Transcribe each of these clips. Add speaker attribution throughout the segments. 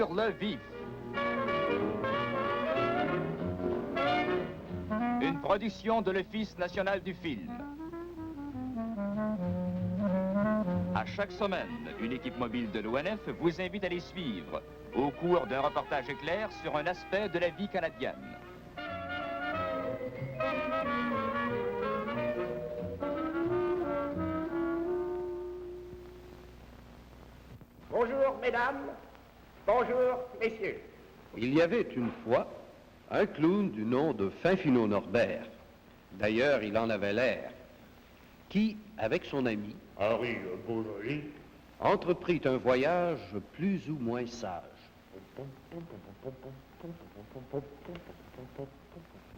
Speaker 1: sur le vif. Une production de l'Office national du film. À chaque semaine, une équipe mobile de l'ONF vous invite à les suivre au cours d'un reportage éclair sur un aspect de la vie canadienne.
Speaker 2: Bonjour, mesdames. Bonjour, messieurs.
Speaker 3: Il y avait une fois un clown du nom de Finfinot Norbert. D'ailleurs, il en avait l'air. Qui, avec son ami,
Speaker 2: Henri Beaujolais,
Speaker 3: entreprit un voyage plus ou moins sage.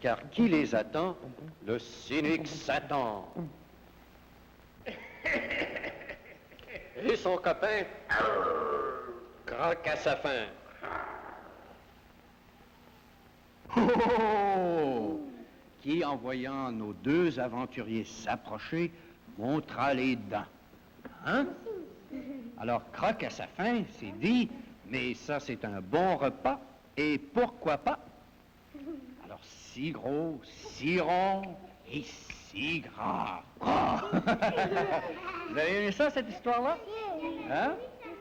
Speaker 3: Car qui les attend? Le cynique Satan. Et son copain croque à sa faim. Oh! Qui, en voyant nos deux aventuriers s'approcher, montra les dents. Hein? Alors, croque à sa faim, c'est dit, mais ça, c'est un bon repas, et pourquoi pas? Alors, si gros, si rond, et si grand. Oh! Vous avez aimé ça, cette histoire-là? Hein?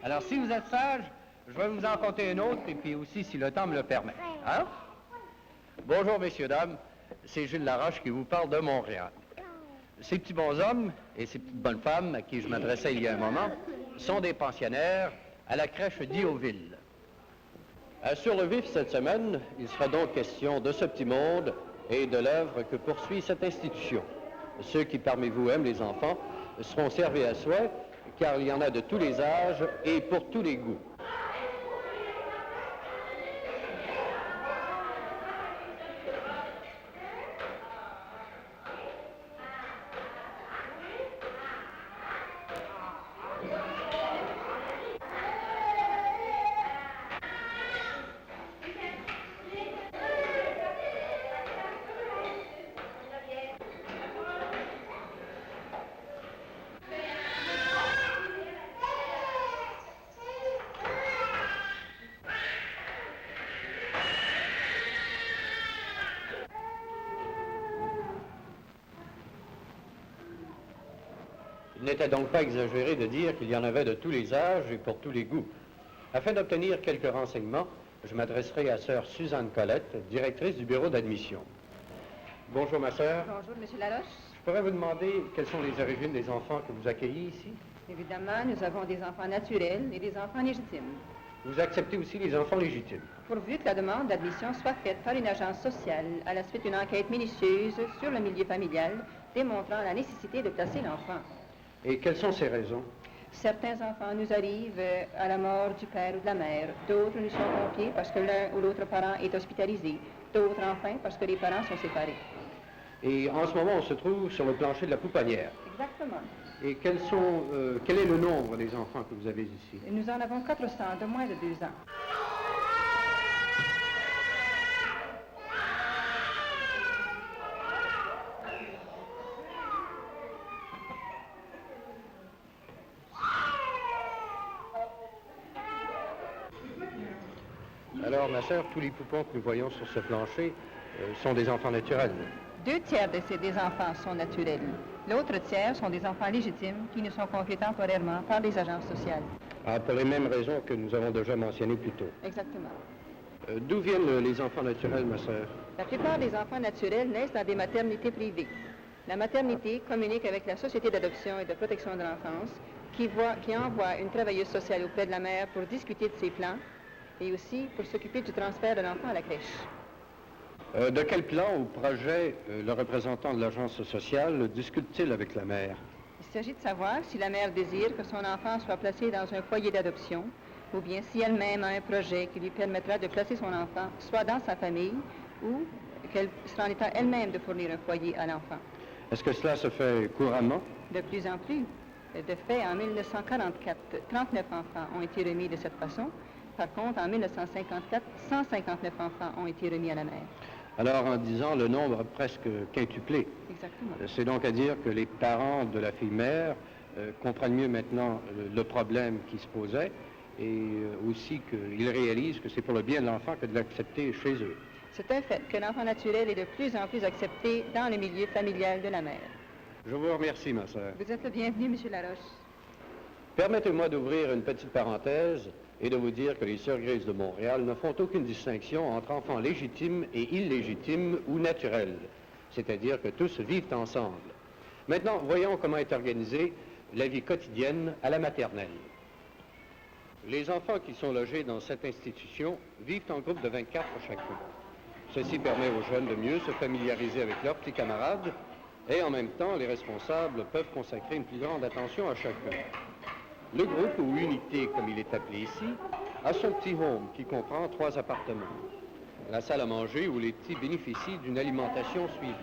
Speaker 3: Alors, si vous êtes sage, je vais vous en conter une autre, et puis aussi, si le temps me le permet. Hein? Bonjour, messieurs, dames. C'est Gilles Laroche qui vous parle de Montréal. Ces petits bonshommes et ces petites bonnes femmes à qui je m'adressais il y a un moment sont des pensionnaires à la crèche d'Ioville. Sur le vif cette semaine, il sera donc question de ce petit monde et de l'œuvre que poursuit cette institution. Ceux qui parmi vous aiment les enfants seront servis à souhait, car il y en a de tous les âges et pour tous les goûts. Il n'était donc pas exagéré de dire qu'il y en avait de tous les âges et pour tous les goûts. Afin d'obtenir quelques renseignements, je m'adresserai à sœur Suzanne Colette, directrice du bureau d'admission. Bonjour, ma sœur.
Speaker 4: Bonjour, Monsieur Laroche.
Speaker 3: Je pourrais vous demander quelles sont les origines des enfants que vous accueillez ici?
Speaker 4: Évidemment, nous avons des enfants naturels et des enfants légitimes.
Speaker 3: Vous acceptez aussi les enfants légitimes?
Speaker 4: Pourvu que la demande d'admission soit faite par une agence sociale à la suite d'une enquête minutieuse sur le milieu familial démontrant la nécessité de placer l'enfant.
Speaker 3: Et quelles sont ces raisons?
Speaker 4: Certains enfants nous arrivent à la mort du père ou de la mère. D'autres nous sont confiés parce que l'un ou l'autre parent est hospitalisé. D'autres, enfin, parce que les parents sont séparés.
Speaker 3: Et en ce moment, on se trouve sur le plancher de la pouponnière.
Speaker 4: Exactement.
Speaker 3: Et quel est le nombre des enfants que vous avez ici?
Speaker 4: Nous en avons 400 de moins de 2 ans.
Speaker 3: Alors, ma sœur, tous les poupons que nous voyons sur ce plancher sont des enfants naturels.
Speaker 4: 2 tiers de ces des enfants sont naturels. L'autre tiers sont des enfants légitimes qui nous sont confiés temporairement par les agences sociales.
Speaker 3: Ah, pour les mêmes raisons que nous avons déjà mentionnées plus tôt.
Speaker 4: Exactement.
Speaker 3: D'où viennent les enfants naturels, ma sœur?
Speaker 4: La plupart des enfants naturels naissent dans des maternités privées. La maternité communique avec la Société d'adoption et de protection de l'enfance qui envoie une travailleuse sociale auprès de la mère pour discuter de ses plans et aussi pour s'occuper du transfert de l'enfant à la crèche.
Speaker 3: De quel plan ou projet le représentant de l'agence sociale discute-t-il avec la mère?
Speaker 4: Il s'agit de savoir si la mère désire que son enfant soit placé dans un foyer d'adoption ou bien si elle-même a un projet qui lui permettra de placer son enfant soit dans sa famille ou qu'elle sera en état elle-même de fournir un foyer à l'enfant.
Speaker 3: Est-ce que cela se fait couramment?
Speaker 4: De plus en plus. De fait, en 1944, 39 enfants ont été remis de cette façon. Par contre, en 1954, 159 enfants ont été remis à la mère.
Speaker 3: Alors, en 10 ans, le nombre a presque quintuplé.
Speaker 4: Exactement.
Speaker 3: C'est donc à dire que les parents de la fille mère comprennent mieux maintenant le problème qui se posait et aussi qu'ils réalisent que c'est pour le bien de l'enfant que de l'accepter chez eux.
Speaker 4: C'est un fait que l'enfant naturel est de plus en plus accepté dans le milieu familial de la mère.
Speaker 3: Je vous remercie, ma sœur.
Speaker 4: Vous êtes le bienvenu, M. Laroche.
Speaker 3: Permettez-moi d'ouvrir une petite parenthèse et de vous dire que les Sœurs Grises de Montréal ne font aucune distinction entre enfants légitimes et illégitimes ou naturels, c'est-à-dire que tous vivent ensemble. Maintenant, voyons comment est organisée la vie quotidienne à la maternelle. Les enfants qui sont logés dans cette institution vivent en groupe de 24 chacun. Ceci permet aux jeunes de mieux se familiariser avec leurs petits camarades et en même temps, les responsables peuvent consacrer une plus grande attention à chacun. Le groupe ou unité, comme il est appelé ici, a son petit home qui comprend 3 appartements. La salle à manger où les petits bénéficient d'une alimentation suivie.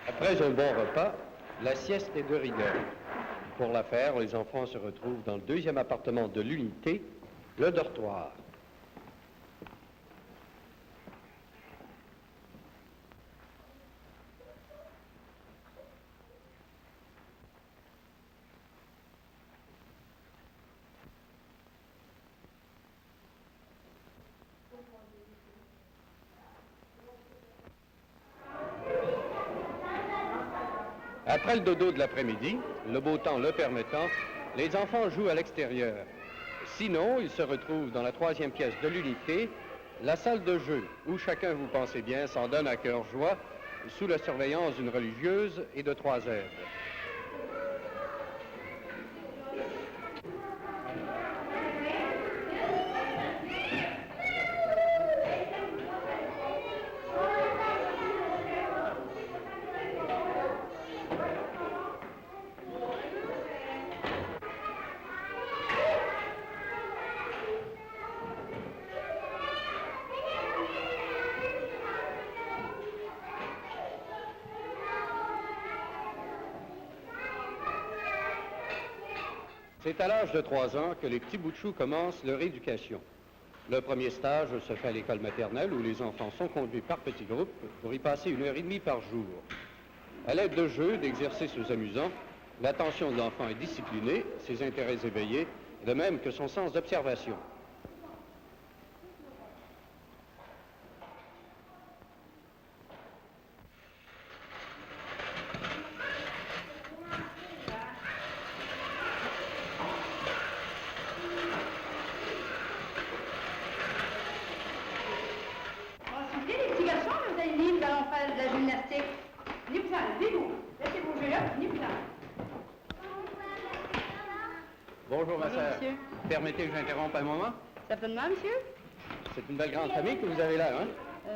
Speaker 3: Après un bon repas, la sieste est de rigueur. Pour la faire, les enfants se retrouvent dans le 2e appartement de l'unité, le dortoir. Après le dodo de l'après-midi, le beau temps le permettant, les enfants jouent à l'extérieur. Sinon, ils se retrouvent dans la 3e pièce de l'unité, la salle de jeu, où chacun, vous pensez bien, s'en donne à cœur joie, sous la surveillance d'une religieuse et de 3 aides. C'est à l'âge de 3 ans que les petits bouts de chou commencent leur éducation. Le premier stage se fait à l'école maternelle où les enfants sont conduits par petits groupes pour y passer 1h30 par jour. À l'aide de jeux, d'exercices amusants, l'attention de l'enfant est disciplinée, ses intérêts éveillés, de même que son sens d'observation. Bonjour, ma sœur.
Speaker 5: Monsieur.
Speaker 3: Permettez que j'interrompe un moment?
Speaker 5: Certainement, monsieur.
Speaker 3: C'est une belle grande famille que vous avez là, hein?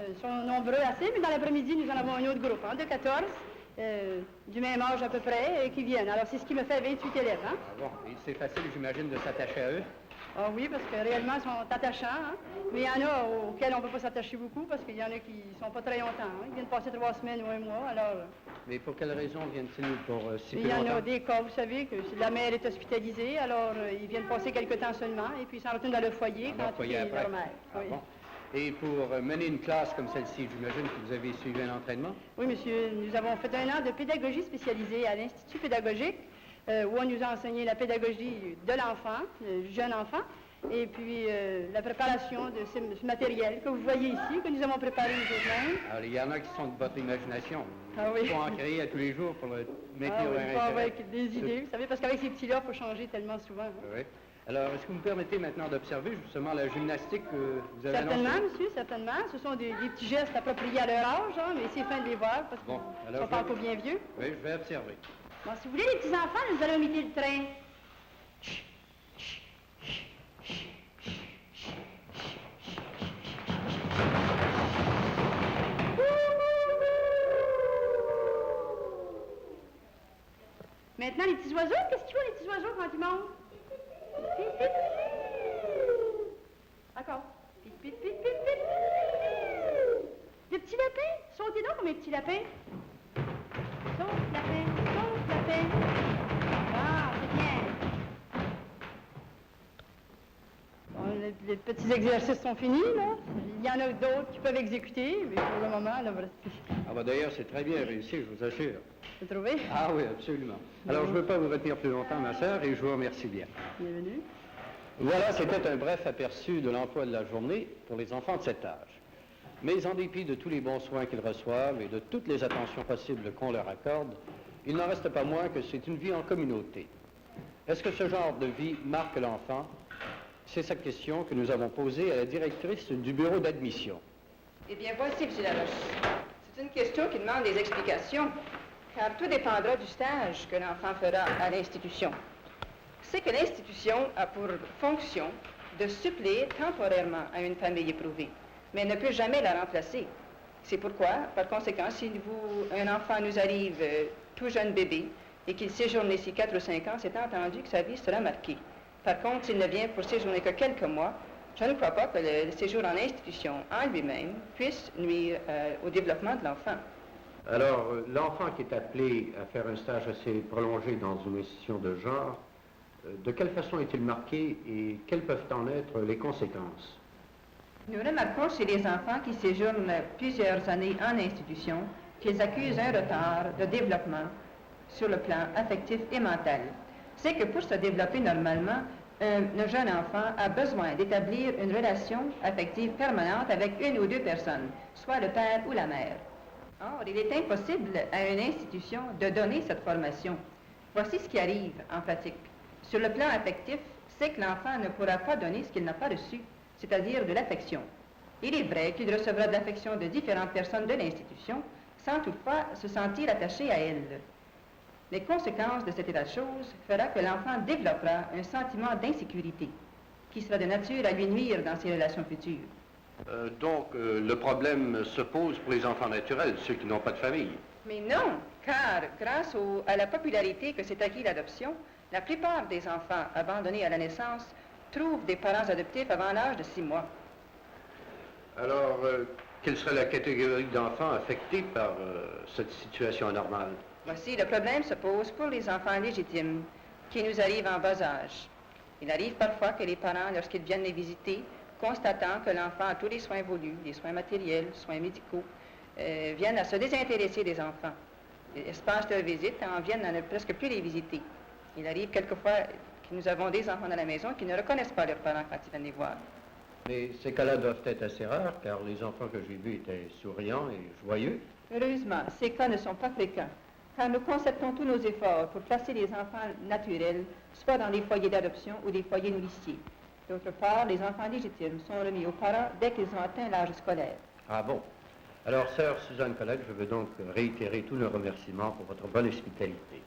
Speaker 5: Ils sont nombreux assez, mais dans l'après-midi, nous en avons un autre groupe, de 14, du même âge à peu près, qui viennent. Alors, c'est ce qui me fait 28 élèves, hein?
Speaker 3: Ah bon, et c'est facile, j'imagine, de s'attacher à eux?
Speaker 5: Ah oui, parce que réellement, ils sont attachants, hein? Mais il y en a auxquels on ne peut pas s'attacher beaucoup, parce qu'il y en a qui ne sont pas très longtemps, hein? Ils viennent passer 3 semaines ou 1 mois, alors...
Speaker 3: Mais pour quelle raison viennent-ils pour si peu
Speaker 5: Il y en
Speaker 3: longtemps?
Speaker 5: a des cas, vous savez, que si la mère est hospitalisée, alors ils viennent passer quelque temps seulement, et puis ils s'en retournent dans le foyer
Speaker 3: Dans
Speaker 5: quand
Speaker 3: le foyer
Speaker 5: il est
Speaker 3: après?
Speaker 5: leur mère.
Speaker 3: Ah
Speaker 5: Oui.
Speaker 3: bon. Et pour mener une classe comme celle-ci, j'imagine que vous avez suivi un entraînement?
Speaker 5: Oui, monsieur, nous avons fait 1 an de pédagogie spécialisée à l'Institut pédagogique, où on nous a enseigné la pédagogie de l'enfant, du jeune enfant, et puis la préparation de ce matériel que vous voyez ici, que nous avons préparé nous-mêmes.
Speaker 3: Alors, il y en a qui sont de votre imagination.
Speaker 5: Ah oui.
Speaker 3: Il faut en créer à tous les jours pour le maintenir
Speaker 5: oui,
Speaker 3: leur
Speaker 5: il faut
Speaker 3: intérêt.
Speaker 5: avec des idées, vous savez, parce qu'avec ces petits-là, il faut changer tellement souvent. Hein.
Speaker 3: Oui. Alors, est-ce que vous me permettez maintenant d'observer justement la gymnastique que vous avez
Speaker 5: Certainement,
Speaker 3: annoncée?
Speaker 5: monsieur, certainement. Ce sont des petits gestes appropriés à leur âge, hein, mais c'est fin de les voir, parce qu'ils
Speaker 3: Bon,
Speaker 5: ne
Speaker 3: alors
Speaker 5: sont pas
Speaker 3: je vais-
Speaker 5: encore bien vieux.
Speaker 3: Oui, je vais observer.
Speaker 5: Bon, si vous voulez, les petits-enfants, nous allons imiter le train. maintenant, les petits oiseaux, qu'est-ce qu'ils font, les petits oiseaux, quand ils montent? Pip, pip. Encore. Pip, pip, pip, pip, pip. Des petits lapins. Sautez donc comme les petits lapins. Saute, lapin, saute, lapin. Ah, c'est bien. Bon, les petits exercices sont finis, là. Il y en a d'autres qui peuvent exécuter, mais pour le moment, là, voilà.
Speaker 3: Ah bah d'ailleurs, c'est très bien réussi, je vous assure.
Speaker 5: Vous trouvez?
Speaker 3: Ah oui, absolument. Alors, je ne veux pas vous retenir plus longtemps, ma sœur, et je vous remercie bien.
Speaker 5: Bienvenue.
Speaker 3: Voilà, c'était un bref aperçu de l'emploi de la journée pour les enfants de cet âge. Mais en dépit de tous les bons soins qu'ils reçoivent et de toutes les attentions possibles qu'on leur accorde, il n'en reste pas moins que c'est une vie en communauté. Est-ce que ce genre de vie marque l'enfant? C'est cette question que nous avons posée à la directrice du bureau d'admission.
Speaker 4: Eh bien, voici, M. Laroche. C'est une question qui demande des explications, car tout dépendra du stage que l'enfant fera à l'institution. C'est que l'institution a pour fonction de suppléer temporairement à une famille éprouvée, mais ne peut jamais la remplacer. C'est pourquoi, par conséquent, si un enfant nous arrive tout jeune bébé et qu'il séjourne ici 4 ou 5 ans, c'est entendu que sa vie sera marquée. Par contre, s'il ne vient pour séjourner que quelques mois, je ne crois pas que le séjour en institution en lui-même puisse nuire au développement de l'enfant.
Speaker 3: Alors, l'enfant qui est appelé à faire un stage assez prolongé dans une institution de genre, de quelle façon est-il marqué et quelles peuvent en être les conséquences?
Speaker 4: Nous remarquons chez les enfants qui séjournent plusieurs années en institution qu'ils accusent un retard de développement sur le plan affectif et mental. C'est que pour se développer normalement, un jeune enfant a besoin d'établir une relation affective permanente avec une ou deux personnes, soit le père ou la mère. Or, il est impossible à une institution de donner cette formation. Voici ce qui arrive en pratique. Sur le plan affectif, c'est que l'enfant ne pourra pas donner ce qu'il n'a pas reçu, c'est-à-dire de l'affection. Il est vrai qu'il recevra de l'affection de différentes personnes de l'institution, sans toutefois se sentir attaché à elles. Les conséquences de cet état de choses fera que l'enfant développera un sentiment d'insécurité, qui sera de nature à lui nuire dans ses relations futures.
Speaker 3: Donc, le problème se pose pour les enfants naturels, ceux qui n'ont pas de famille.
Speaker 4: Mais non, car grâce à la popularité que s'est acquis l'adoption, la plupart des enfants abandonnés à la naissance trouvent des parents adoptifs avant l'âge de 6 mois.
Speaker 3: Alors, quelle serait la catégorie d'enfants affectés par cette situation anormale?
Speaker 4: Voici, le problème se pose pour les enfants légitimes qui nous arrivent en bas âge. Il arrive parfois que les parents, lorsqu'ils viennent les visiter, constatant que l'enfant a tous les soins voulus, les soins matériels, soins médicaux, viennent à se désintéresser des enfants. Espacent leur visite et en viennent à ne presque plus les visiter. Il arrive quelquefois que nous avons des enfants dans la maison qui ne reconnaissent pas leurs parents quand ils viennent les voir.
Speaker 3: Mais ces cas-là doivent être assez rares, car les enfants que j'ai vus étaient souriants et joyeux.
Speaker 4: Heureusement, ces cas ne sont pas fréquents, car nous concertons tous nos efforts pour placer les enfants naturels, soit dans les foyers d'adoption ou des foyers nourriciers. D'autre part, les enfants légitimes sont remis aux parents dès qu'ils ont atteint l'âge scolaire.
Speaker 3: Ah bon? Alors, sœur Suzanne Colette, je veux donc réitérer tous nos remerciements pour votre bonne hospitalité.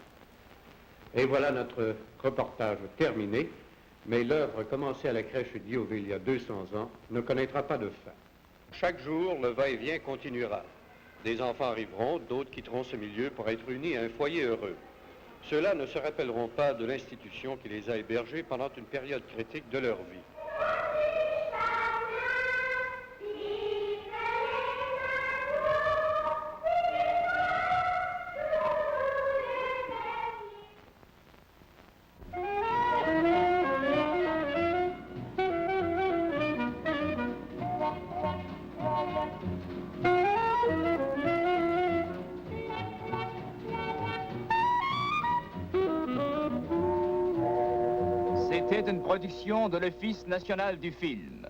Speaker 3: Et voilà notre reportage terminé, mais l'œuvre commencée à la crèche d'Youville il y a 200 ans ne connaîtra pas de fin. Chaque jour, le va-et-vient continuera. Des enfants arriveront, d'autres quitteront ce milieu pour être unis à un foyer heureux. Ceux-là ne se rappelleront pas de l'institution qui les a hébergés pendant une période critique de leur vie.
Speaker 1: C'était une production de l'Office national du film.